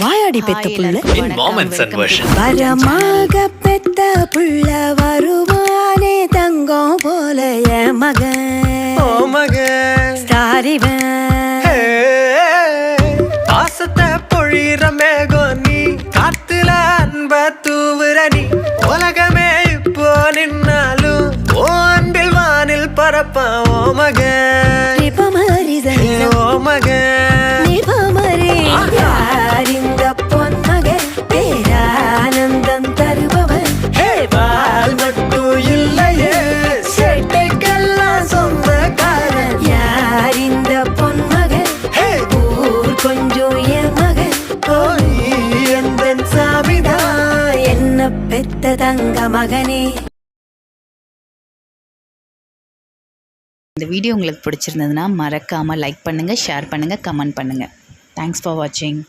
வாயாடி பெத்த புள்ள in mom and son version. வரமாக பெத்த புள்ள வருவானே தங்கம் போல என் மகன் ஓ மகன் ஸ்டாரிவன் பாசத்தை பொழிற மேகம் நீ காத்துல அன்ப தூவுற நீ உலகமே இப்போ நின்னாலும் ஓ அன்பில் வானில் பரப்பான் ஓ மகன் ஓ மகன் யார் இந்த பொன்மகன் பேரானந்தம் தருபவன் வாழ் மட்டும் இல்லையே சேட்டைக்கெல்லாம் சொந்தக்காரன் யார் இந்த பொன்மகன் ஊர் கொஞ்சம் என் மகன் எந்த சாமிதான் என்ன பெத்த தங்க மகனே. இந்த வீடியோ உங்களுக்கு பிடிச்சிருந்ததுன்னா மறக்காமல் லைக் பண்ணுங்கள், ஷேர் பண்ணுங்கள், கமெண்ட் பண்ணுங்கள். தேங்க்ஸ் ஃபார் வாட்சிங்.